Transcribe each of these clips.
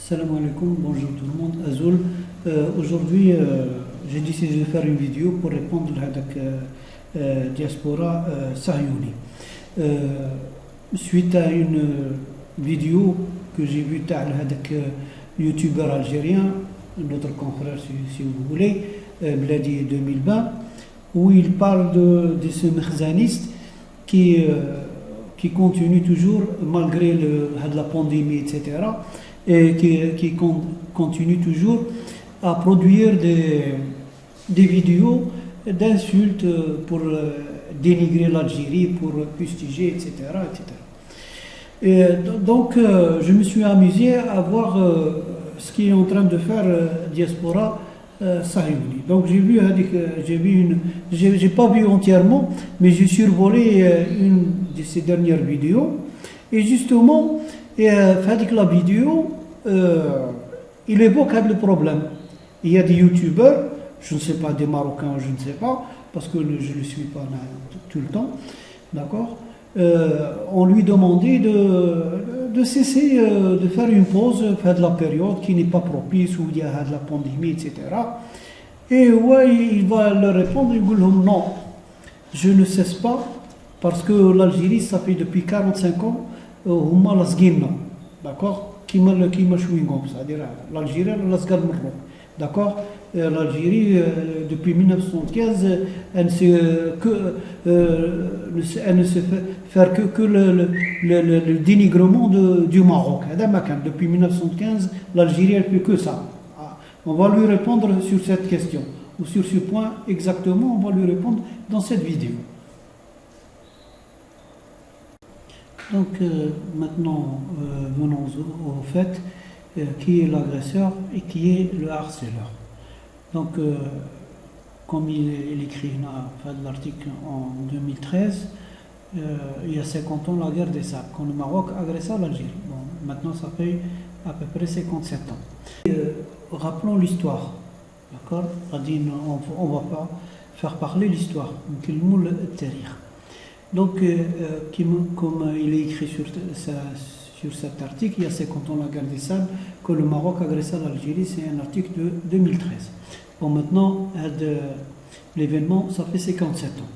Salam alaikum, bonjour tout le monde, Azul. Aujourd'hui, j'ai décidé de faire une vidéo pour répondre à la diaspora sahyouni. Suite à une vidéo que j'ai vue avec youtubeur algérien, notre confrère si vous voulez, Bladi 2020, où il parle de ce merzaniste qui continue toujours, malgré la pandémie, etc., et qui continue toujours à produire des vidéos d'insultes pour dénigrer l'Algérie, pour fustiger, etc. Et donc, je me suis amusé à voir ce qui est en train de faire Diaspora Sahyouni. Donc, j'ai pas vu entièrement, mais j'ai survolé une de ses dernières vidéos. Et justement, avec la vidéo, il évoque le problème. Il y a des youtubeurs, je ne sais pas, des Marocains, je ne sais pas, parce que je ne le suis pas tout le temps, d'accord. On lui demandait de cesser de faire une pause, faire de la période qui n'est pas propice, où il y a de la pandémie, etc. Et ouais, il va leur répondre, il dit non, je ne cesse pas, parce que l'Algérie, ça fait depuis 45 ans, d'accord, qui m'a chouingom, c'est-à-dire l'Algérie, d'accord. L'Algérie, depuis 1975, elle ne se fait faire que le dénigrement du Maroc. Depuis 1915, l'Algérie, elle fait que ça. On va lui répondre sur cette question, ou sur ce point exactement, on va lui répondre dans cette vidéo. Donc maintenant, venons au fait, qui est l'agresseur et qui est le harceleur. Donc, comme il écrit dans l'article en 2013, il y a 50 ans, la guerre des sables, quand le Maroc agressa l'Algérie. Bon, maintenant, ça fait à peu près 57 ans. Rappelons l'histoire, d'accord? On ne va pas faire parler l'histoire. Donc, comme il est écrit sur cet article, il y a 50 ans, la guerre des sables, que le Maroc agressa l'Algérie, c'est un article de 2013. Bon, maintenant, l'événement, ça fait 57 ans.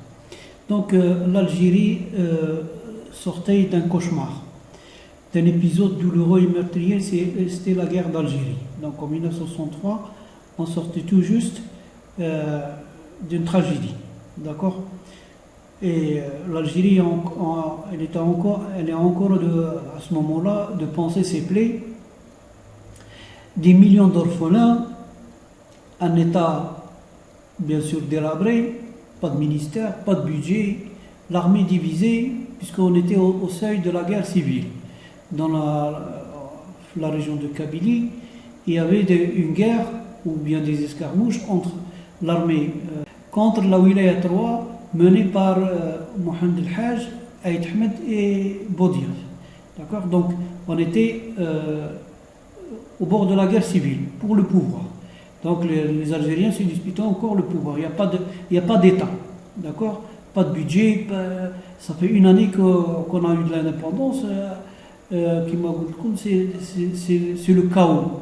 Donc, l'Algérie sortait d'un cauchemar, d'un épisode douloureux et meurtrier, c'était la guerre d'Algérie. Donc, en 1963, on sortait tout juste d'une tragédie, d'accord? Et l'Algérie, elle est encore à ce moment-là de penser ses plaies. Des millions d'orphelins, un État bien sûr délabré, pas de ministère, pas de budget, l'armée divisée, puisqu'on était au seuil de la guerre civile. Dans la région de Kabylie, il y avait une guerre, ou bien des escarmouches, entre l'armée contre la Wilaya 3, menée par Mohamed El Haj, Aït Ahmed et Boudiaf. D'accord? Donc, on était au bord de la guerre civile, pour le pouvoir. Donc, les Algériens se disputent encore le pouvoir. Il n'y a pas d'État. D'accord? Pas de budget. Ça fait une année qu'on a eu de l'indépendance. C'est le chaos.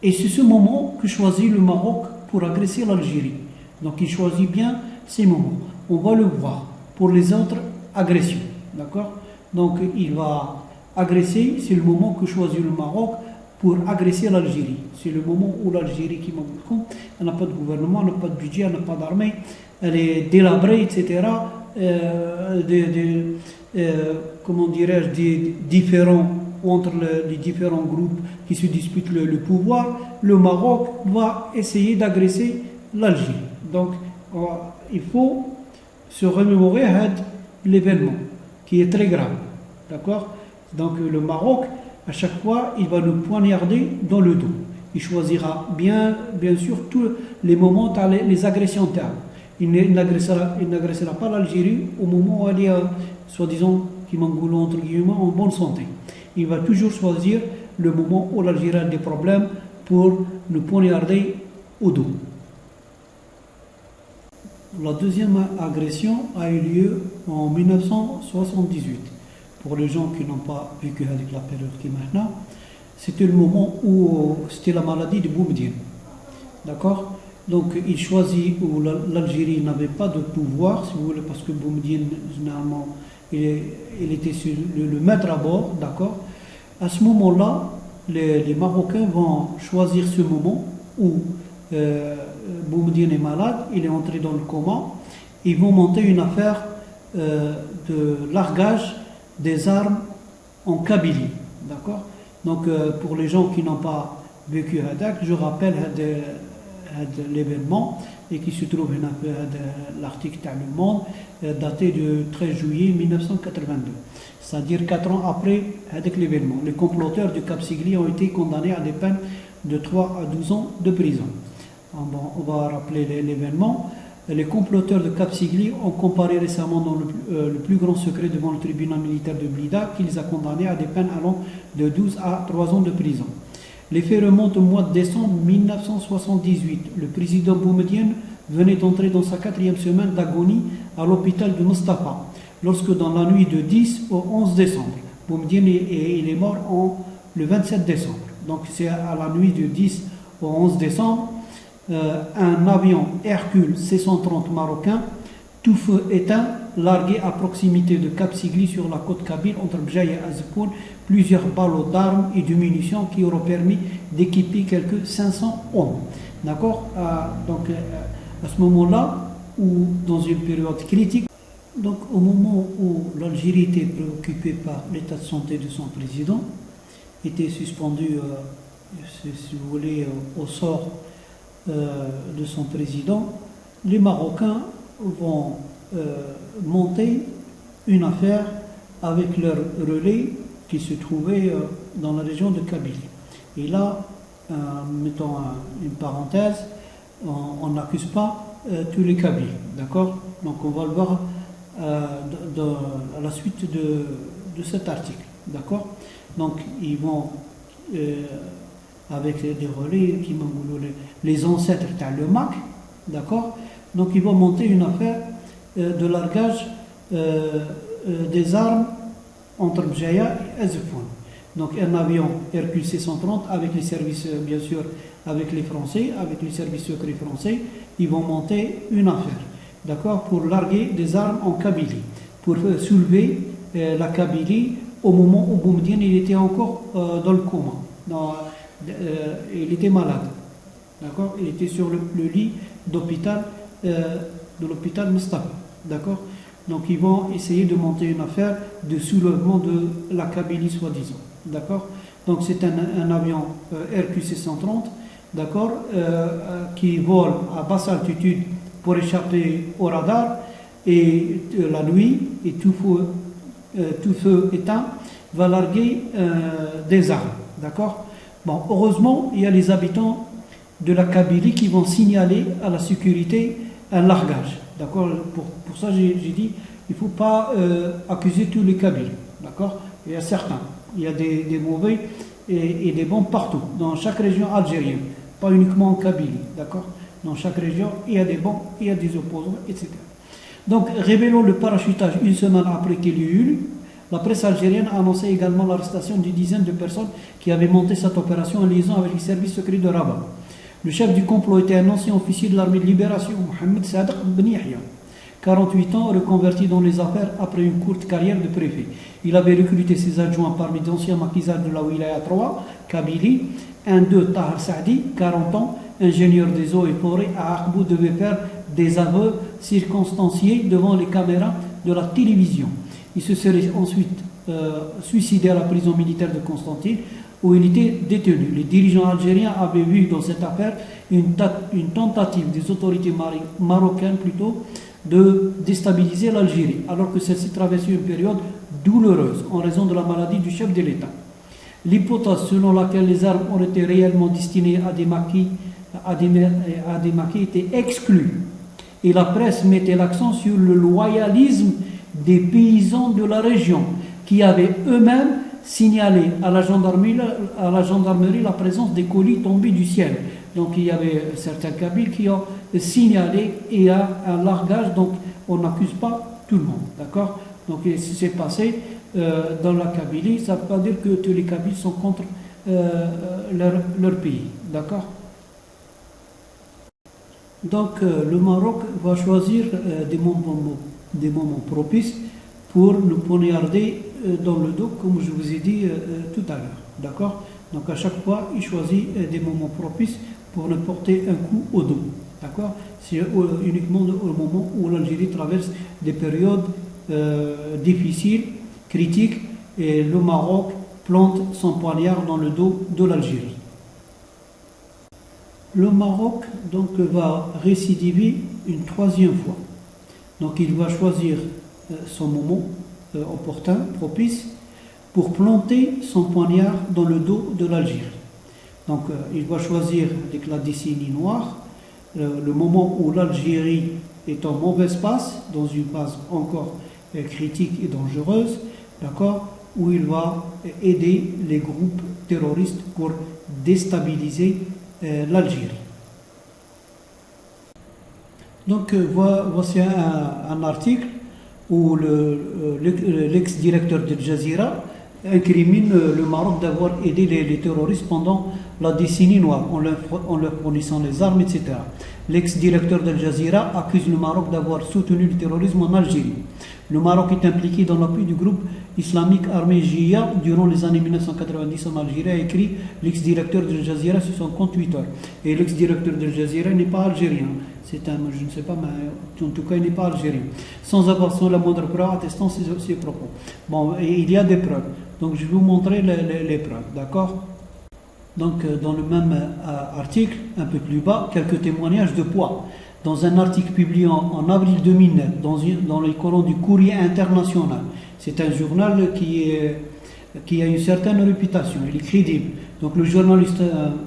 Et c'est ce moment que choisit le Maroc pour agresser l'Algérie. Donc, il choisit bien ces moments. On va le voir pour les autres agressions, d'accord? Donc il va agresser, c'est le moment que choisit le Maroc pour agresser l'Algérie. C'est le moment où l'Algérie, elle n'a pas de gouvernement, elle n'a pas de budget, elle n'a pas d'armée, elle est délabrée, etc. Comment dirais-je, des différents entre les différents groupes qui se disputent le pouvoir. Le Maroc va essayer d'agresser l'Algérie. Donc il faut se remémorer l'événement qui est très grave, d'accord? Donc le Maroc, à chaque fois, il va nous poignarder dans le dos. Il choisira bien sûr tous les moments, les agressions terres. Il n'agressera pas l'Algérie au moment où elle est, soi-disant, entre guillemets, en bonne santé. Il va toujours choisir le moment où l'Algérie a des problèmes pour nous poignarder au dos. La deuxième agression a eu lieu en 1978. Pour les gens qui n'ont pas vécu avec la période qui est maintenant, c'était le moment où c'était la maladie de Boumediene. D'accord? Donc il choisit où l'Algérie n'avait pas de pouvoir, si vous voulez, parce que Boumediene, généralement, il était sur le maître à bord, d'accord? À ce moment-là, les Marocains vont choisir ce moment où Boumediene est malade, il est entré dans le coma. Ils vont monter une affaire de largage des armes en Kabylie, d'accord? Donc pour les gens qui n'ont pas vécu Hadak, je rappelle l'événement et qui se trouve dans l'article Le Monde daté du 13 juillet 1982, c'est-à-dire 4 ans après l'événement. Les comploteurs du Cap Sigli ont été condamnés à des peines de 3 à 12 ans de prison. On va rappeler l'événement. Les comploteurs de Cap Sigli ont comparé récemment dans le plus grand secret devant le tribunal militaire de Blida, qui les a condamnés à des peines allant de 12 à 3 ans de prison. Les faits remontent au mois de décembre 1978. Le président Boumediene venait d'entrer dans sa 4e semaine d'agonie à l'hôpital de Mustapha, lorsque dans la nuit de 10 au 11 décembre, Boumediene il est mort le 27 décembre. Donc c'est à la nuit de 10 au 11 décembre, un avion Hercule C-130 marocain, tout feu éteint, largué à proximité de Cap Sigli sur la côte kabyle entre Bjaïa et Azpoun, plusieurs ballots d'armes et de munitions qui auront permis d'équiper quelques 500 hommes. D'accord? Donc à ce moment-là, ou dans une période critique, donc au moment où l'Algérie était préoccupée par l'état de santé de son président, était suspendu, si vous voulez, au sort de son président, les Marocains vont monter une affaire avec leur relais qui se trouvait dans la région de Kabylie. Et là, mettons une parenthèse, on n'accuse pas tous les Kabyles, d'accord? Donc on va le voir à la suite de cet article, d'accord? Donc ils vont avec des relais qui les ancêtres le MAC, d'accord? Donc ils vont monter une affaire de largage des armes entre Bjaïa et Azfoun. Donc un avion Hercule C-130 avec les services, bien sûr, avec les Français, avec les services secrets français, ils vont monter une affaire, d'accord, pour larguer des armes en Kabylie, pour soulever la Kabylie au moment où Boumediene il était encore dans le coma, il était malade, d'accord, il était sur le lit d'hôpital, de l'hôpital Mustapha, d'accord. Donc ils vont essayer de monter une affaire de soulèvement de la Kabylie soi-disant, d'accord. Donc c'est un avion Hercule C-130, d'accord, qui vole à basse altitude pour échapper au radar, et la nuit, et tout feu éteint, va larguer des armes, d'accord. Bon, heureusement, il y a les habitants de la Kabylie qui vont signaler à la sécurité un largage. D'accord. Pour ça, j'ai dit, il ne faut pas accuser tous les Kabyles. D'accord. Il y a certains. Il y a des mauvais et des bons partout, dans chaque région algérienne. Pas uniquement en Kabylie. D'accord. Dans chaque région, il y a des bons, il y a des opposants, etc. Donc, révélons le parachutage une semaine après qu'il y eut eu. La presse algérienne a annoncé également l'arrestation d'une dizaine de personnes qui avaient monté cette opération en liaison avec les services secrets de Rabat. Le chef du complot était un ancien officier de l'armée de libération, Mohamed Sadq Ben Yahya, 48 ans, reconverti dans les affaires après une courte carrière de préfet. Il avait recruté ses adjoints parmi d'anciens maquisards de la Wilaya 3, Kabylie. Un d'eux, Tahar Saadi, 40 ans, ingénieur des eaux et forêts à Akbou, devait faire des aveux circonstanciés devant les caméras de la télévision. Il se serait ensuite suicidé à la prison militaire de Constantine, où il était détenu. Les dirigeants algériens avaient vu dans cette affaire une tentative des autorités marocaines plutôt de déstabiliser l'Algérie, alors que celle-ci traversait une période douloureuse en raison de la maladie du chef de l'État. L'hypothèse selon laquelle les armes ont été réellement destinées à des maquis était exclue, et la presse mettait l'accent sur le loyalisme des paysans de la région qui avaient eux-mêmes signalé à la gendarmerie la présence des colis tombés du ciel. Donc il y avait certains Kabyles qui ont signalé et il y a un largage, donc on n'accuse pas tout le monde, d'accord. Donc ce qui s'est passé dans la Kabylie, ça ne veut pas dire que tous les Kabyles sont contre leur pays. D'accord? Donc le Maroc va choisir des moments propices pour nous poignarder dans le dos, comme je vous ai dit tout à l'heure. D'accord? Donc à chaque fois, il choisit des moments propices pour nous porter un coup au dos. D'accord? C'est uniquement au moment où l'Algérie traverse des périodes difficiles, critiques, et le Maroc plante son poignard dans le dos de l'Algérie. Le Maroc donc va récidiver une troisième fois. Donc il va choisir son moment opportun, propice, pour planter son poignard dans le dos de l'Algérie. Donc il va choisir avec la décennie noire le moment où l'Algérie est en mauvaise passe, dans une phase encore critique et dangereuse, d'accord, où il va aider les groupes terroristes pour déstabiliser l'Algérie. Donc voici un article où l'ex-directeur de Jazeera incrimine le Maroc d'avoir aidé les terroristes pendant la décennie noire en leur fournissant les armes, etc. L'ex-directeur d'Al Jazeera accuse le Maroc d'avoir soutenu le terrorisme en Algérie. Le Maroc est impliqué dans l'appui du groupe islamique armé Jia durant les années 1990 en Algérie, a écrit l'ex-directeur d'Al Jazeera sur son compte Twitter. Et l'ex-directeur d'Al Jazeera n'est pas algérien. C'est un, je ne sais pas, mais en tout cas, il n'est pas algérien. Sans avoir la moindre preuve attestant ses propos. Bon, et il y a des preuves. Donc, je vais vous montrer les preuves, d'accord? Donc, dans le même article, un peu plus bas, quelques témoignages de poids. Dans un article publié en avril 2009, dans les colonnes du Courrier International, c'est un journal qui a une certaine réputation, il est crédible. Donc, le journaliste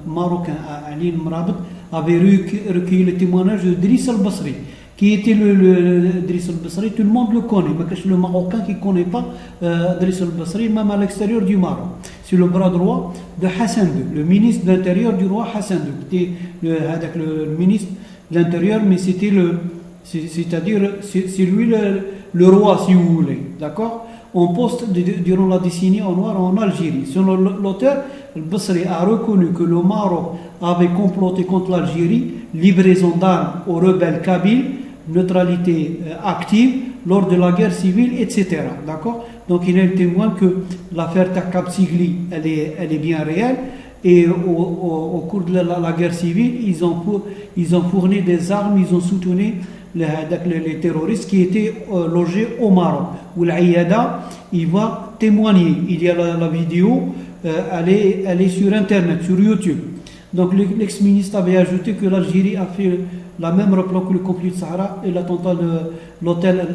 marocain Ali Mrabet avait recueilli le témoignage de Driss al-Basri. Qui était Driss al-Basri, tout le monde le connaît, mais c'est le Marocain qui ne connaît pas Driss al-Basri, même à l'extérieur du Maroc. C'est le bras droit de Hassan II, le ministre de l'Intérieur du roi Hassan II, qui était le ministre de l'Intérieur, mais c'est-à-dire, c'est lui le roi, si vous voulez, d'accord? En poste durant la décennie en noir en Algérie. Selon l'auteur, al-Basri a reconnu que le Maroc avait comploté contre l'Algérie, livraison d'armes aux rebelles kabyles, neutralité active lors de la guerre civile, etc. D'accord? Donc il est témoin que l'affaire Takab Sigli, elle est bien réelle, et au cours de la guerre civile, ils ont fourni des armes, ils ont soutenu les terroristes qui étaient logés au Maroc. Où l'Aïada, il va témoigner. Il y a la vidéo, elle est sur Internet, sur YouTube. Donc l'ex-ministre avait ajouté que l'Algérie a fait la même replan que le conflit de Sahara et l'attentat de l'hôtel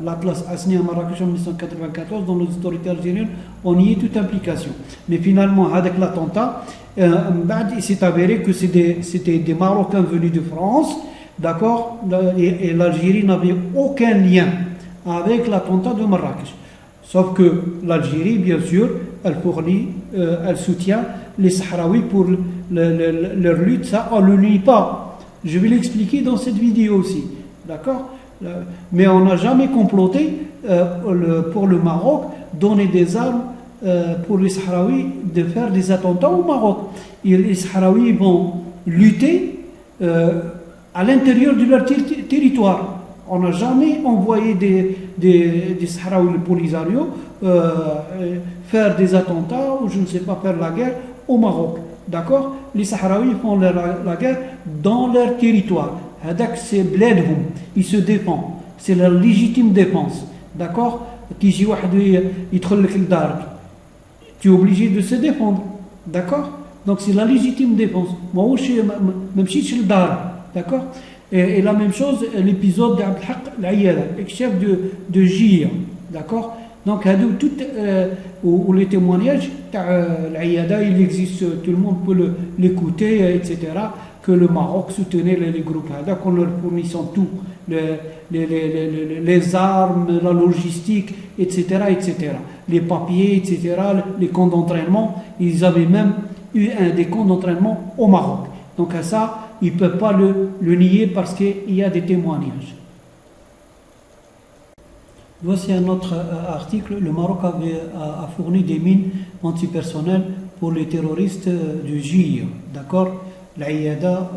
l'Atlas Asni à Marrakech en 1994, dont les autorités algériennes ont nié toute implication. Mais finalement, avec l'attentat, il s'est avéré que c'était des Marocains venus de France, d'accord, et l'Algérie n'avait aucun lien avec l'attentat de Marrakech. Sauf que l'Algérie, bien sûr, elle soutient les Sahraouis pour leur lutte, ça on ne le nie pas. Je vais l'expliquer dans cette vidéo aussi, d'accord? Mais on n'a jamais comploté pour le Maroc donner des armes pour les Sahraouis de faire des attentats au Maroc. Et les Sahraouis vont lutter à l'intérieur de leur territoire. On n'a jamais envoyé des Sahraouis, le Polisario, faire des attentats ou je ne sais pas, faire la guerre au Maroc. D'accord? Les Sahraouis font la guerre dans leur territoire. C'est bledhum, ils se défendent. C'est la légitime défense. D'accord? Tu es obligé de se défendre. D'accord? Donc c'est la légitime défense. Même si je suis d'accord? Et la même chose, l'épisode d'Abdelhak l'Aïada, ex-chef de GIA. D'accord? Donc, où les témoignages, l'Aïada, il existe, tout le monde peut l'écouter, etc. Que le Maroc soutenait les groupes Hada, qu'on leur fournissant tout, les armes, la logistique, etc., etc. Les papiers, etc., les camps d'entraînement. Ils avaient même eu des camps d'entraînement au Maroc. Donc, à ça, ils ne peuvent pas le nier parce qu'il y a des témoignages. Voici un autre article. Le Maroc a fourni des mines antipersonnelles pour les terroristes du GIA, d'accord. L'Aïada,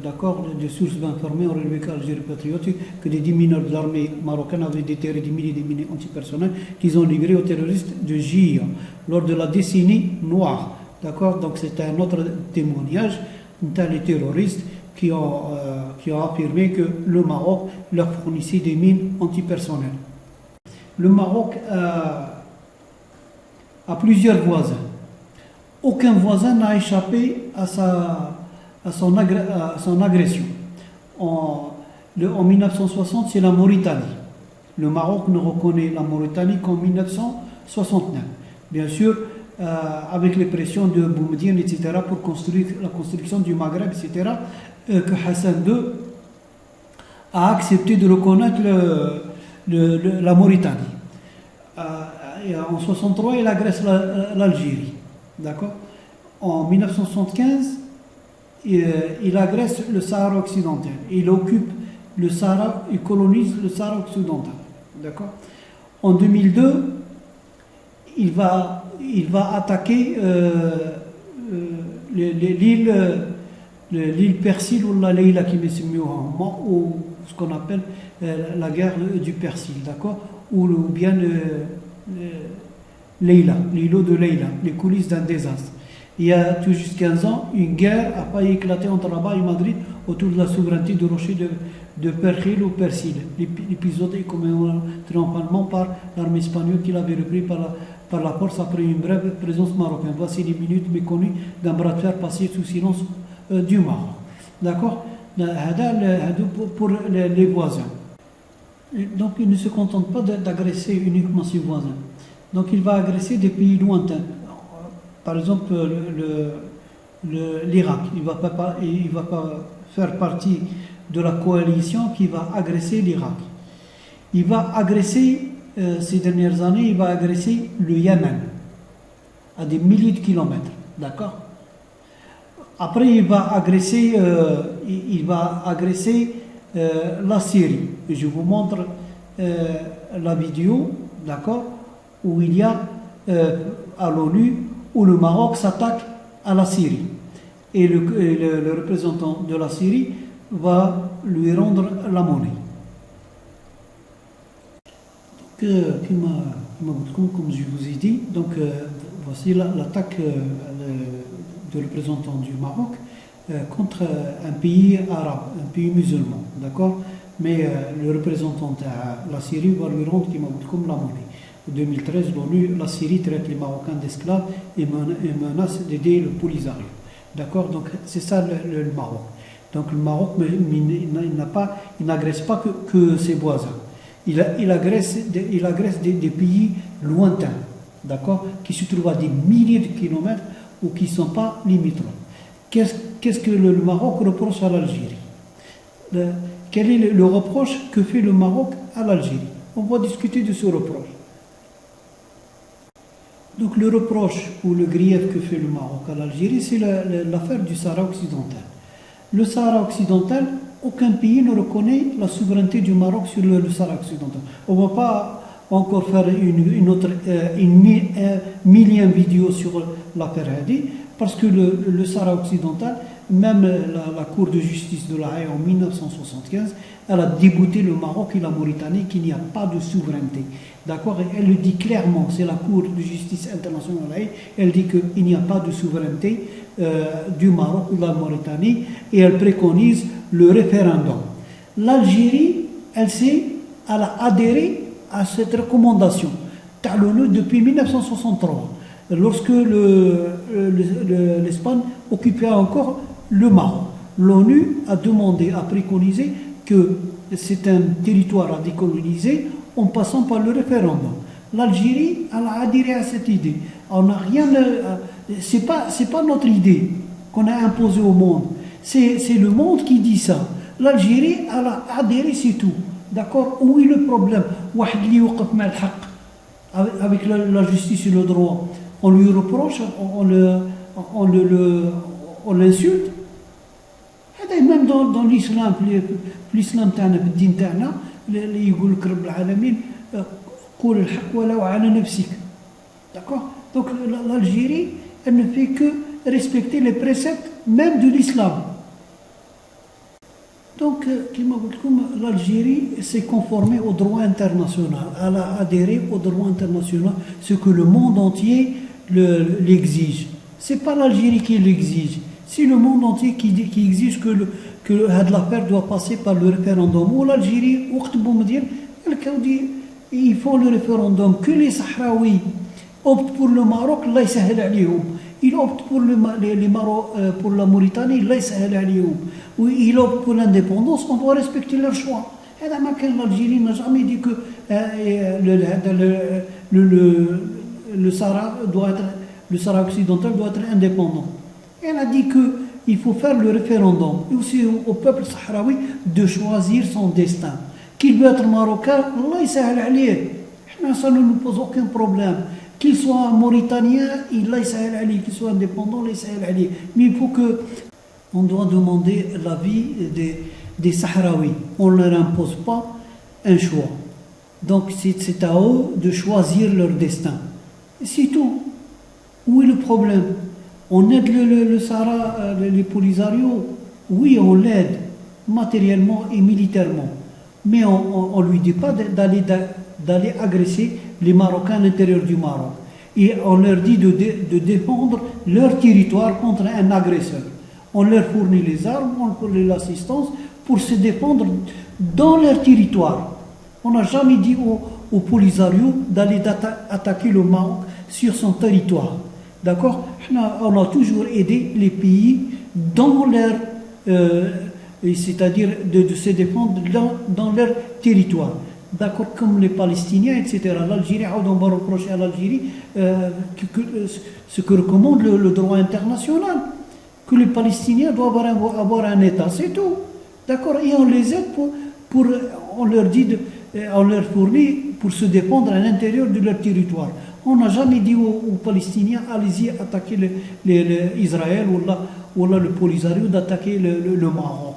d'accord, des sources informées ont relevé qu'Algérie patriotique que des 10 mineurs de l'armée marocaine avaient déterré des milliers et des milliers antipersonnels qu'ils ont livrés aux terroristes de GIA lors de la décennie noire, d'accord. Donc c'est un autre témoignage les terroristes qui ont affirmé que le Maroc leur fournissait des mines antipersonnelles. Le Maroc a plusieurs voisins. Aucun voisin n'a échappé à son agression. En 1960, c'est la Mauritanie. Le Maroc ne reconnaît la Mauritanie qu'en 1969. Bien sûr, avec les pressions de Boumediene, etc., pour construire la construction du Maghreb, etc., que Hassan II a accepté de reconnaître la Mauritanie. En 1963, il agresse l'Algérie. D'accord. En 1975, il agresse le Sahara occidental. Il occupe le Sahara, il colonise le Sahara occidental. D'accord. En 2002, il va attaquer l'île Persil ou la Leila qui ou ce qu'on appelle la guerre du Persil, d'accord, ou bien Leila, l'îlot de Leila, les coulisses d'un désastre. Il y a tout juste 15 ans, une guerre a failli éclater entre Rabat et Madrid autour de la souveraineté du rocher de Persil ou Persil. L'épisode est commémoré triomphalement par l'armée espagnole qui l'avait repris par la force après une brève présence marocaine. Voici les minutes méconnues d'un bras de fer passé sous silence du Maroc. D'accord. Pour les voisins. Donc il ne se contente pas d'agresser uniquement ses voisins. Donc il va agresser des pays lointains. Par exemple l'Irak. Il ne va pas faire partie de la coalition qui va agresser l'Irak. Il va agresser, ces dernières années, il va agresser le Yémen à des milliers de kilomètres. D'accord. Après, il va agresser la Syrie. Et je vous montre la vidéo, d'accord, où il y a à l'ONU où le Maroc s'attaque à la Syrie. Et le représentant de la Syrie va lui rendre la monnaie. Comme je vous ai dit, donc voici l'attaque du représentant du Maroc contre un pays arabe, un pays musulman, d'accord. Mais le représentant de la Syrie va lui rendre comme la monnaie. En 2013, l'ONU, la Syrie traite les Marocains d'esclaves et menace d'aider le Polisario. D'accord. Donc c'est ça le Maroc. Donc le Maroc, il n'agresse pas que ses voisins. Il agresse des pays lointains, d'accord, qui se trouvent à des milliers de kilomètres ou qui ne sont pas limitrophes. Qu'est-ce que le Maroc reproche à l'Algérie? Quel est le reproche que fait le Maroc à l'Algérie? On va discuter de ce reproche. Donc le reproche ou le grief que fait le Maroc à l'Algérie, c'est l'affaire du Sahara occidental. Le Sahara occidental, aucun pays ne reconnaît la souveraineté du Maroc sur le Sahara occidental. On ne va pas encore faire une millième vidéo sur l'affaire Hadi, parce que le Sahara occidental, même la Cour de justice de la Haye en 1975, elle a débouté le Maroc et la Mauritanie qu'il n'y a pas de souveraineté. D'accord. Et elle le dit clairement, c'est la Cour de justice internationale de la Haye, elle dit qu'il n'y a pas de souveraineté du Maroc ou de la Mauritanie, et elle préconise le référendum. L'Algérie, elle a adhéré à cette recommandation de l'ONU depuis 1963, lorsque l'Espagne occupait encore le Maroc. L'ONU a préconisé que c'est un territoire à décoloniser en passant par le référendum. L'Algérie, elle a adhéré à cette idée. On n'a rien, c'est pas notre idée qu'on a imposée au monde. C'est le monde qui dit ça. L'Algérie, elle a adhéré, c'est tout. D'accord. Où est le problème? Avec la justice et le droit, on lui reproche, on l'insulte. Et même dans l'islam, l'islam تاعنا بالدين تاعنا اللي يقول لك رب العالمين قول الحق ولو على نفسك. D'accord. Donc l'Algérie, elle ne fait que respecter les préceptes même de l'islam. Donc, l'Algérie s'est conformée au droit international, elle a adhéré au droit international, ce que le monde entier l'exige. Ce n'est pas l'Algérie qui l'exige, c'est le monde entier qui exige que l'affaire doit passer par le référendum. Ou l'Algérie, ils font le référendum, que les Sahraouis optent pour le Maroc, Allah yasahel alayhum. Ils optent pour pour la Mauritanie, Allah yasahel alayhum. Ou ils optent pour l'indépendance, on doit respecter leur choix. L'Algérie n'a jamais dit que le Sahara occidental doit être indépendant. Elle a dit qu'il faut faire le référendum, et aussi au peuple sahraoui de choisir son destin. Qu'il veut être marocain, Allah yasahel alayh. Ça ne nous pose aucun problème. Qu'il soit mauritanien, Allah yasahel alayh. Qu'il soit indépendant, Allah yasahel alayh. Mais il faut on doit demander l'avis des Sahraouis. On ne leur impose pas un choix. Donc c'est à eux de choisir leur destin. C'est tout. Où est le problème? On aide le Sahara, les Polisario. Oui, on l'aide matériellement et militairement. Mais on ne lui dit pas d'aller agresser les Marocains à l'intérieur du Maroc. Et on leur dit de défendre leur territoire contre un agresseur. On leur fournit les armes, on leur fournit l'assistance pour se défendre dans leur territoire. On n'a jamais dit aux Polisario d'aller attaquer le Maroc sur son territoire. D'accord? On a toujours aidé les pays dans leur... c'est-à-dire de se défendre dans leur territoire. D'accord, comme les Palestiniens, etc. L'Algérie, on va reprocher à l'Algérie ce que recommande le droit international, que les Palestiniens doivent avoir un État, c'est tout. D'accord, et on les aide on leur dit, on leur fournit pour se défendre à l'intérieur de leur territoire. On n'a jamais dit aux Palestiniens, allez-y attaquer Israël ou le Polisario d'attaquer le Maroc.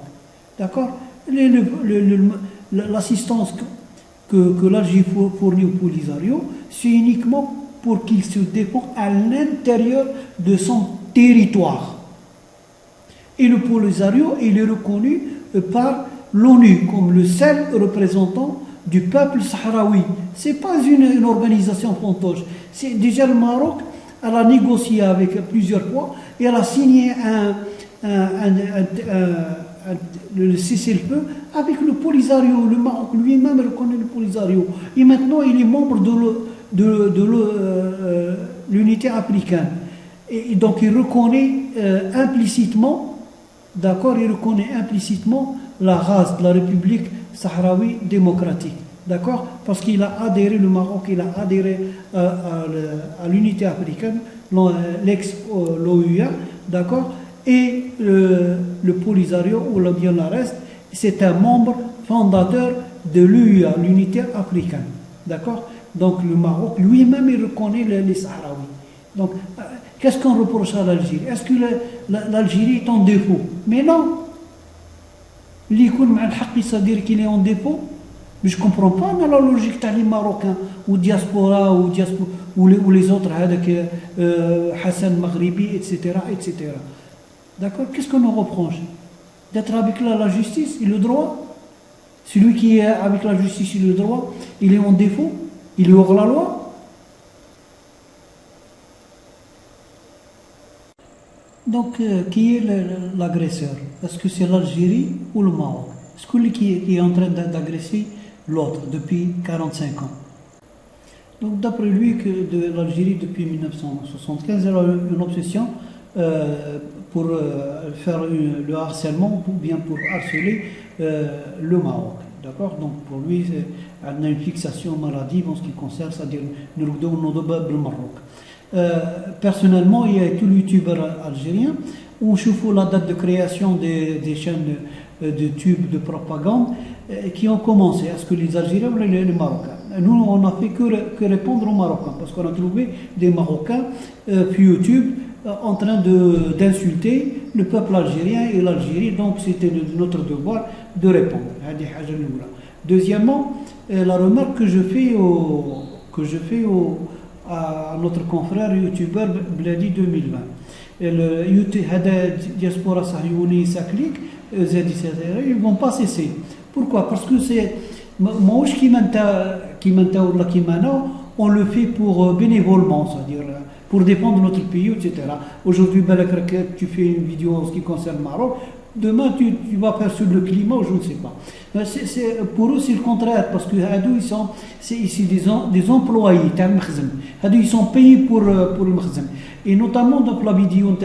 D'accord? L'assistance que l'Algérie fournit au Polisario, c'est uniquement pour qu'il se défende à l'intérieur de son territoire. Et le Polisario, il est reconnu par l'ONU comme le seul représentant du peuple sahraoui. Ce n'est pas une organisation fantoche. C'est déjà le Maroc, elle a négocié avec plusieurs fois et elle a signé le cessez-le-feu avec le Polisario. Le Maroc lui-même reconnaît le Polisario. Et maintenant, il est membre de l'unité africaine. Et donc, il reconnaît implicitement, d'accord, il reconnaît implicitement la race de la République sahraoui démocratique. D'accord? Parce qu'il a adhéré, le Maroc, il a adhéré à l'unité africaine, l'ex-l'OUA, d'accord? Et le Polisario, ou bien le reste, c'est un membre fondateur de l'UA, l'unité africaine. D'accord? Donc le Maroc lui-même, il reconnaît les Sahraouis. Donc, qu'est-ce qu'on reproche à l'Algérie? Est-ce que l'Algérie est en défaut? Mais non. C'est-à-dire qu'il est en défaut. Mais je ne comprends pas la logique des Marocains, ou diaspora, ou les autres, Hassan Maghribi, etc. etc. D'accord? Qu'est-ce qu'on nous reproche? D'être avec la justice et le droit? Celui qui est avec la justice et le droit, il est en défaut? Il est hors la loi? Donc, qui est l'agresseur? Est-ce que c'est l'Algérie ou le Maroc? Est-ce que lui qui est en train d'agresser l'autre depuis 45 ans? Donc, d'après lui, de l'Algérie depuis 1975, elle a une obsession pour faire le harcèlement ou bien pour harceler le Maroc. D'accord? Donc pour lui, elle a une fixation maladive en ce qui concerne, c'est-à-dire le Maroc. Personnellement, il y a tous les youtubeurs algériens où je fais la date de création des chaînes de tubes de propagande qui ont commencé. Est-ce que les Algériens ou les Marocains? Nous, on n'a fait que répondre aux Marocains parce qu'on a trouvé des Marocains puis YouTube en train d'insulter le peuple algérien et l'Algérie, donc c'était notre devoir de répondre. Deuxièmement, la remarque que je fais à notre confrère youtubeur Bladi 2020. Et le YouTube, diaspora sahyouni, ça clique, ils ne vont pas cesser. Pourquoi? Parce que c'est. Moi, on le fait pour bénévolement, c'est-à-dire pour défendre notre pays, etc. Aujourd'hui, tu fais une vidéo en ce qui concerne le Maroc. Demain, tu vas faire sur le climat, je ne sais pas. Pour eux, c'est le contraire, parce que ils sont des employés, ils sont payés pour le Makhzen. Et notamment, dans la vidéo,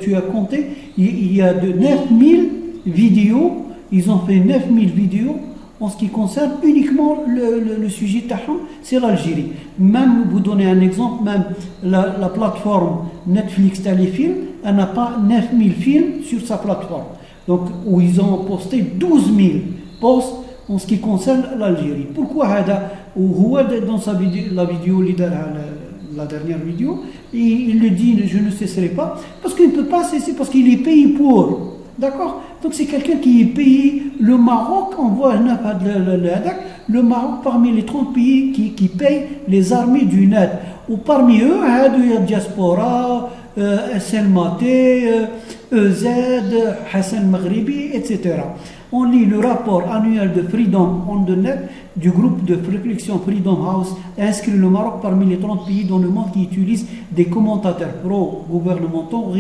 tu as compté, il y a de 9000 vidéos, ils ont fait 9000 vidéos en ce qui concerne uniquement le sujet Taham, c'est l'Algérie. Même, vous donnez un exemple, même la plateforme Netflix Téléfilm, elle n'a pas 9000 films sur sa plateforme. Donc, où ils ont posté 12 000 posts en ce qui concerne l'Algérie. Pourquoi dans sa vidéo, la dernière vidéo, il le dit, je ne cesserai pas, parce qu'il ne peut pas cesser, parce qu'il est payé pour. D'accord? Donc c'est quelqu'un qui est payé. Le Maroc, on voit le Maroc parmi les 30 pays qui payent les armées du Net. Ou parmi eux, il y a Diaspora, SLMAT, EZ, Hassan Maghribi, etc. On lit le rapport annuel de Freedom on the Net du groupe de réflexion Freedom House inscrit le Maroc parmi les 30 pays dans le monde qui utilisent des commentateurs pro-gouvernementaux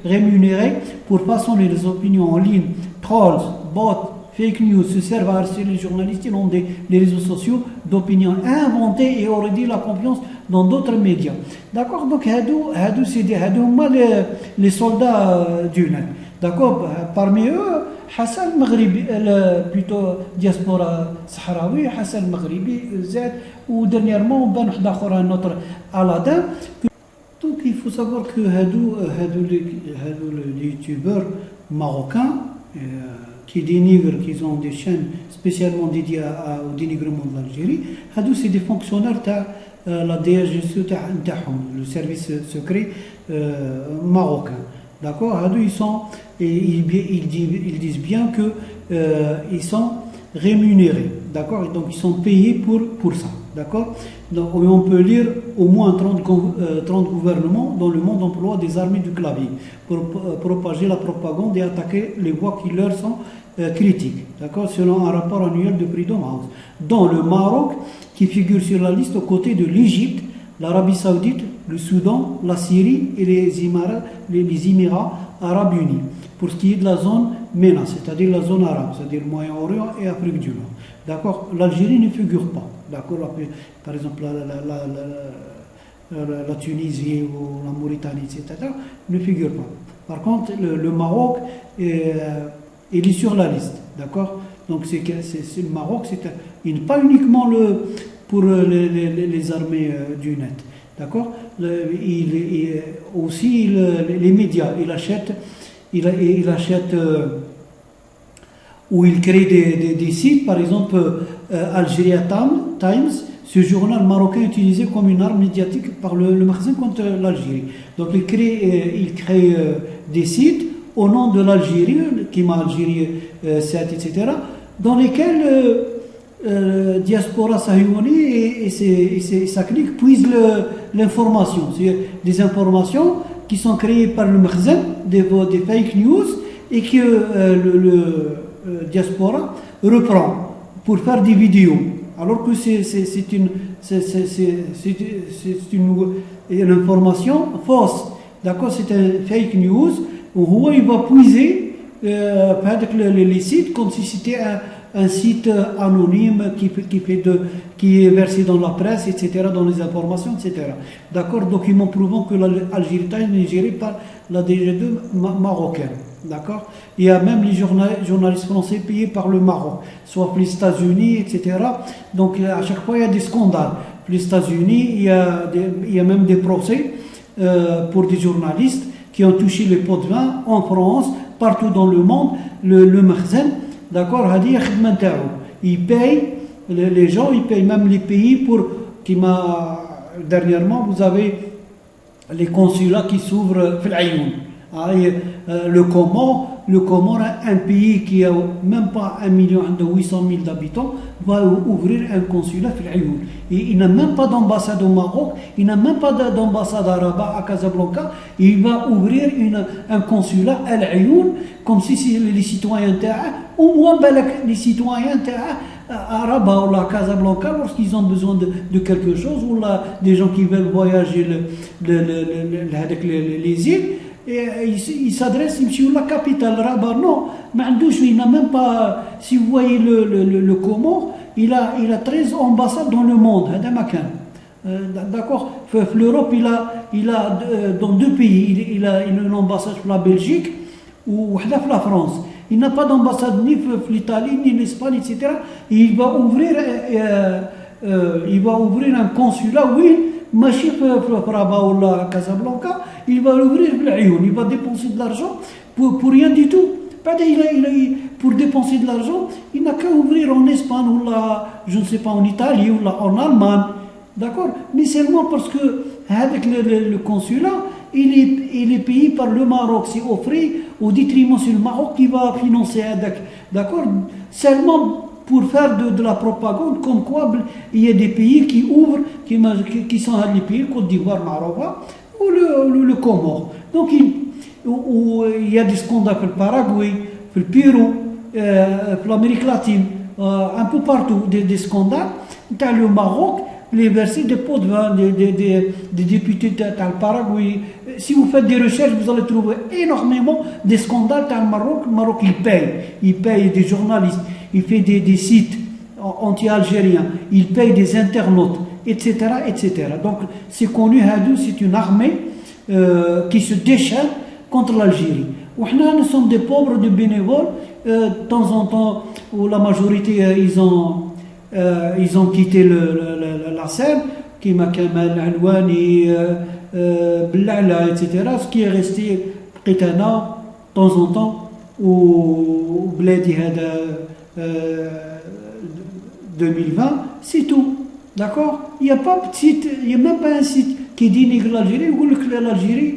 rémunérés pour façonner les opinions en ligne, trolls, bots, fake news, se servent à harceler les journalistes et ont les réseaux sociaux d'opinion inventés et auraient dit la confiance dans d'autres médias. D'accord? Donc, c'est les soldats du net. D'accord? Parmi eux, Hassan Maghribi, plutôt diaspora sahraoui, Hassan Maghribi, Z, ou dernièrement, un autre Aladdin. Donc, il faut savoir que les youtubeurs marocains qui dénigrent, qui ont des chaînes spécialement dédiées au dénigrement de l'Algérie, c'est des fonctionnaires de la DGSE, le service secret marocain. D'accord? Ils disent bien qu'ils sont rémunérés. D'accord? Donc ils sont payés pour ça. D'accord? Donc on peut lire au moins 30 gouvernements dans le monde emploient des armées du clavier pour propager la propagande et attaquer les voix qui leur sont critiques. D'accord? Selon un rapport annuel de Freedom House. Dans le Maroc, qui figure sur la liste aux côtés de l'Égypte, l'Arabie Saoudite, le Soudan, la Syrie et les Émirats Arabes Unis, pour ce qui est de la zone MENA, c'est-à-dire la zone arabe, c'est-à-dire Moyen-Orient et Afrique du Nord. D'accord? L'Algérie ne figure pas. D'accord? Par exemple, la Tunisie ou la Mauritanie, etc., ne figure pas. Par contre, le Maroc, il est sur la liste. D'accord? Donc, le Maroc, pas uniquement pour les armées du net. D'accord? Aussi les médias, il achète où il crée des sites, par exemple Algeria Times, ce journal marocain utilisé comme une arme médiatique par le Makhzen contre l'Algérie. Donc il crée des sites au nom de l'Algérie, qui m'a Algérie 7, etc., dans lesquels diaspora sahyouni et sa clique puisent l'information. C'est des informations qui sont créées par le Makhzen, des fake news, et que le diaspora reprend pour faire des vidéos. Alors que c'est une information fausse. D'accord? C'est un fake news où il va puiser les sites comme si c'était un site anonyme qui est versé dans la presse, etc., dans les informations, etc. D'accord? Document prouvant que l'Algérie est gérée par la DG2 marocaine. D'accord? Il y a même les journalistes français payés par le Maroc, soit pour les États-Unis, etc. Donc à chaque fois, il y a des scandales. Pour les États-Unis, il y a même des procès pour des journalistes qui ont touché les pots de vin en France, partout dans le monde, le Makhzen. D'accord? Ils payent, les gens, ils payent même les pays dernièrement, vous avez les consulats qui s'ouvrent, Le Comore, un pays qui a même pas 1 800 000 d'habitants, va ouvrir un consulat à Aïoun. Et il n'a même pas d'ambassade au Maroc, il n'a même pas d'ambassade à Rabat, à Casablanca. Il va ouvrir un consulat à Aïoun, comme si les citoyens au moins les citoyens à Rabat ou à Casablanca, lorsqu'ils ont besoin de quelque chose, ou là, des gens qui veulent voyager avec les îles, et il s'adresse à la capitale, Rabat. Non, il n'a même pas. Si vous voyez le Comore, il a 13 ambassades dans le monde. D'accord. L'Europe, il a dans 2 pays, il a une ambassade pour la Belgique ou la France. Il n'a pas d'ambassade ni pour l'Italie, ni l'Espagne, etc. Et il va ouvrir un consulat, oui, machine pour Rabat ou la Casablanca. Il va l'ouvrir il va dépenser de l'argent pour rien du tout. Pour dépenser de l'argent, il n'a qu'à ouvrir en Espagne ou là, je ne sais pas, en Italie ou là, en Allemagne. D'accord. Mais seulement parce que avec le consulat, il est payé par le Maroc. C'est offert au détriment sur le Maroc qui va financer. D'accord. Seulement pour faire de la propagande, comme quoi il y a des pays qui ouvrent, qui sont les pays, Côte d'Ivoire, Maroc, ou le Comore. Donc il y a des scandales pour le Paraguay, pour le Pérou, pour l'Amérique latine, un peu partout, des scandales. Dans le Maroc, les versets de pots de vin, des députés dans le Paraguay. Si vous faites des recherches, vous allez trouver énormément de scandales dans le Maroc. Le Maroc, il paye des journalistes, il fait des sites anti-algériens, il paye des internautes, etc. etc. Donc, c'est connu, c'est une armée qui se déchaîne contre l'Algérie. Nous sommes des pauvres, des bénévoles, de temps en temps, où la majorité, ils ont quitté la scène, qui m'a Kamal Alouani, Blala, etc. Ce qui est resté, Qitana, de temps en temps, ou Bladi Hada 2020, c'est tout. D'accord. Il n'y a pas de site, il n'y a même pas un site qui dénigre l'Algérie. Vous voulez que l'Algérie,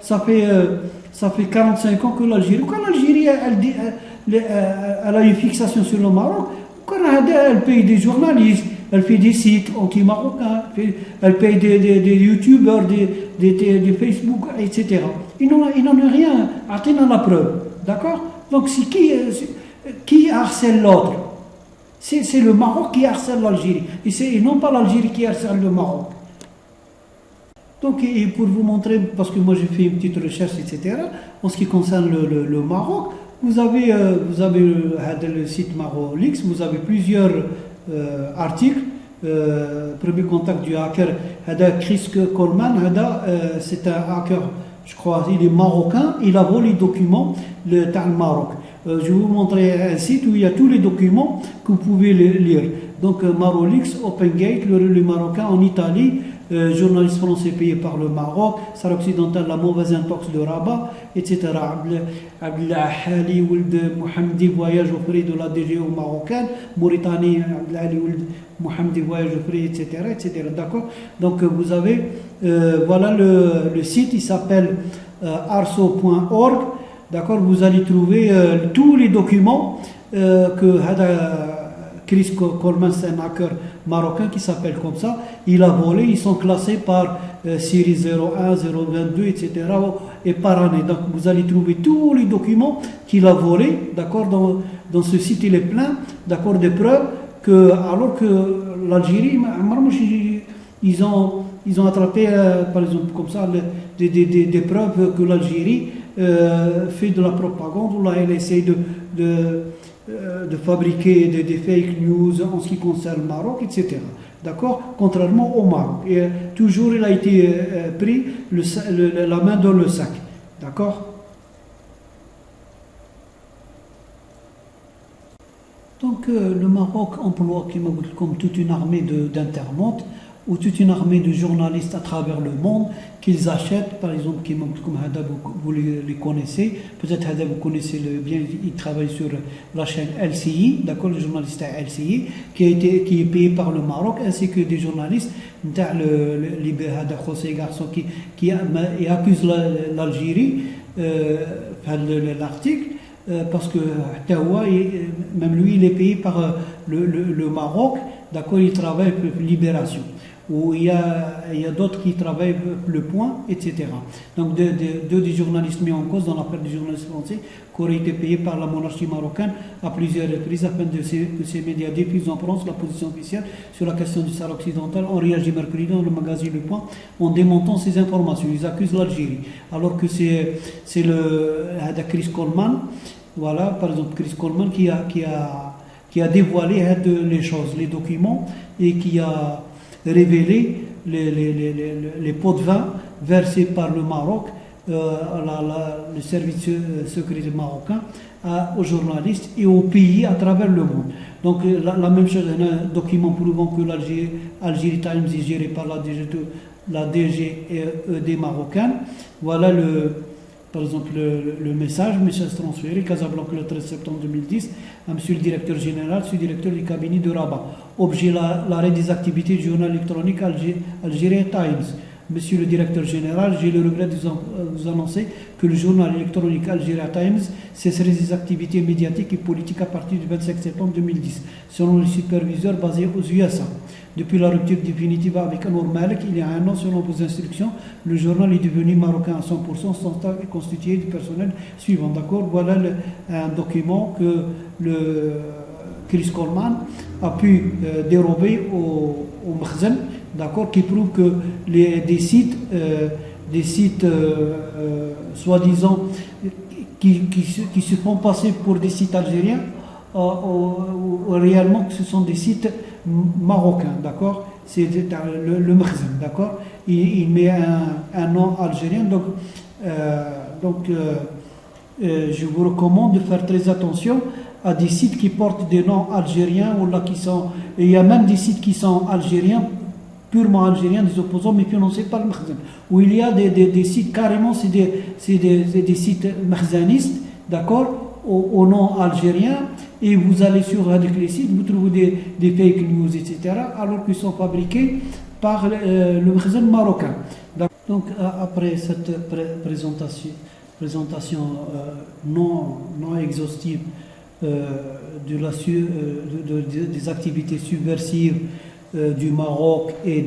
ça fait 45 ans que l'Algérie, quand l'Algérie elle a une fixation sur le Maroc, quand elle paye des journalistes, elle fait des sites anti-marocains, elle paye des youtubeurs, des Facebook, etc. Ils n'en ont rien, atteignant la preuve. D'accord. Donc c'est qui harcèle l'autre? C'est le Maroc qui harcèle l'Algérie, et non pas l'Algérie qui harcèle le Maroc. Donc, et pour vous montrer, parce que moi j'ai fait une petite recherche, etc., en ce qui concerne le Maroc, vous avez le site Marolix, vous avez plusieurs articles. Premier contact du hacker, Chris Coleman, c'est un hacker, je crois, il est marocain, il a volé les documents du Maroc. Je vais vous montrer un site où il y a tous les documents que vous pouvez lire. Donc Marolix, OpenGate, le Marocain en Italie, journaliste français payé par le Maroc, Sahara occidentale, la mauvaise intox de Rabat, etc. Abdelhali Ould Mohamedi, voyage offert de la DGO marocaine, Mauritanie, Abdelhali Ould Mohamedi, voyage offert, etc. etc. D'accord. Donc vous avez, voilà le site, il s'appelle arso.org. D'accord, vous allez trouver tous les documents que Chris Coleman, c'est un hacker marocain qui s'appelle comme ça, il a volé, ils sont classés par série 01, 022, etc. et par année. Donc vous allez trouver tous les documents qu'il a volés, d'accord, dans ce site il est plein, d'accord, de preuves que, alors que l'Algérie, ils ont attrapé, par exemple, comme ça, des preuves que l'Algérie fait de la propagande, ou là elle essaie de fabriquer des fake news en ce qui concerne le Maroc, etc. D'accord. Contrairement au Maroc. Et toujours il a été pris la main dans le sac. D'accord. Donc le Maroc emploie comme toute une armée d'internautes ou toute une armée de journalistes à travers le monde qu'ils achètent, par exemple, comme Hada, vous les connaissez, peut-être Hada vous connaissez bien, il travaille sur la chaîne LCI, d'accord, le journaliste à LCI, qui est payé par le Maroc, ainsi que des journalistes, Hada José Garçon, qui accuse l'Algérie l'article, parce que Tawa, même lui, il est payé par le Maroc, d'accord, il travaille pour Libération. Où il y a d'autres qui travaillent le point, etc. Donc deux des journalistes mis en cause dans l'affaire des journalistes français qui auraient été payés par la monarchie marocaine à plusieurs reprises afin que ces médias diffusent en France la position officielle sur la question du Sahara occidental. On réagit mercredi dans le magazine Le Point en démontant ces informations. Ils accusent l'Algérie. Alors que c'est Chris Coleman, voilà, par exemple Chris Coleman qui a dévoilé les choses, les documents, et qui a révéler les pots de vin versés par le Maroc, le service secret marocain, aux journalistes et aux pays à travers le monde. Donc la même chose, un document prouvant que l'Algérie Times est géré par la DGED marocaine. Voilà par exemple le message transféré, Casablanca le 13 septembre 2010, à monsieur le directeur général, sous-directeur du cabinet de Rabat. Objet l'arrêt des activités du journal électronique Algérien Times. Monsieur le directeur général, j'ai le regret de vous annoncer que le journal électronique Algérien Times cesserait ses activités médiatiques et politiques à partir du 25 septembre 2010, selon le superviseur basé aux USA. Depuis la rupture définitive avec Anwar Malek, il y a un an, selon vos instructions, le journal est devenu marocain à 100%, son staff est constitué du personnel suivant. D'accord, voilà un document que le Chris Coleman a pu dérober au Makhzen, d'accord, qui prouve que des sites soi-disant qui se font passer pour des sites algériens, réellement ce sont des sites marocains, d'accord, c'est le Makhzen, d'accord, il met un nom algérien, donc je vous recommande de faire très attention à des sites qui portent des noms algériens, ou là il y a même des sites qui sont algériens, purement algériens, des opposants, mais financés par le Makhzen, où il y a des sites carrément, c'est des sites makhzanistes, d'accord, au nom algérien, et vous allez sur les sites, vous trouvez des fake news, etc., alors qu'ils sont fabriqués par le Makhzen marocain. Donc après cette présentation non exhaustive des activités subversives du Maroc et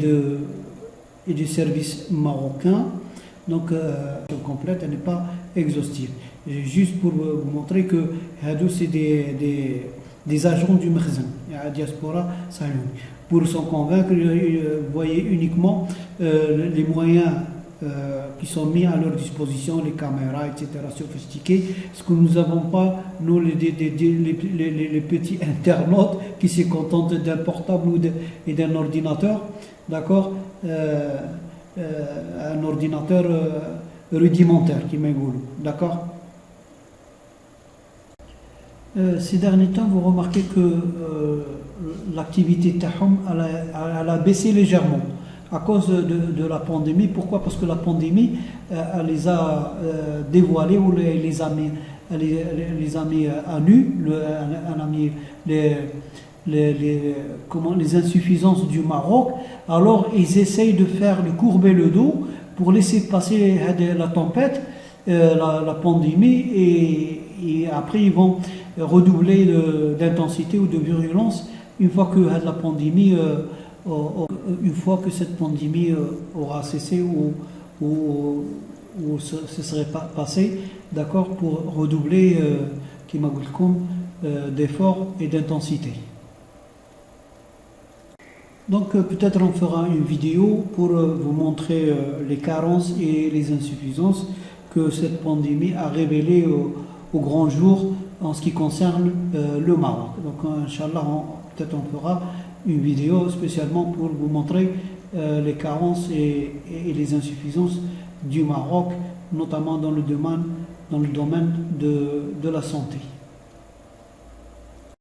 du service marocain, donc complète, elle n'est pas exhaustive. Juste pour vous montrer que c'est des agents du Makhzen, la diaspora sahlioune. Pour s'en convaincre, vous voyez uniquement les moyens qui sont mis à leur disposition, les caméras, etc., sophistiquées, ce que nous n'avons pas, nous, les petits internautes qui se contentent d'un portable et d'un ordinateur, d'accord, un ordinateur rudimentaire qui m'égoule, d'accord. Ces derniers temps, vous remarquez que l'activité Tahom elle a baissé légèrement à cause de la pandémie. Pourquoi? Parce que la pandémie, elle les a dévoilés, ou les a mis à nu, elle a mis les insuffisances du Maroc. Alors ils essayent de courber le dos pour laisser passer la tempête, la pandémie, et après ils vont redoubler d'intensité ou de virulence une fois que la pandémie cette pandémie aura cessé ou ce serait passé, d'accord, pour redoubler d'efforts et d'intensité. Donc peut-être on fera une vidéo pour vous montrer les carences et les insuffisances que cette pandémie a révélées au grand jour en ce qui concerne le Maroc. Donc Inch'Allah, peut-être on fera une vidéo spécialement pour vous montrer les carences et les insuffisances du Maroc, notamment dans le domaine de la santé.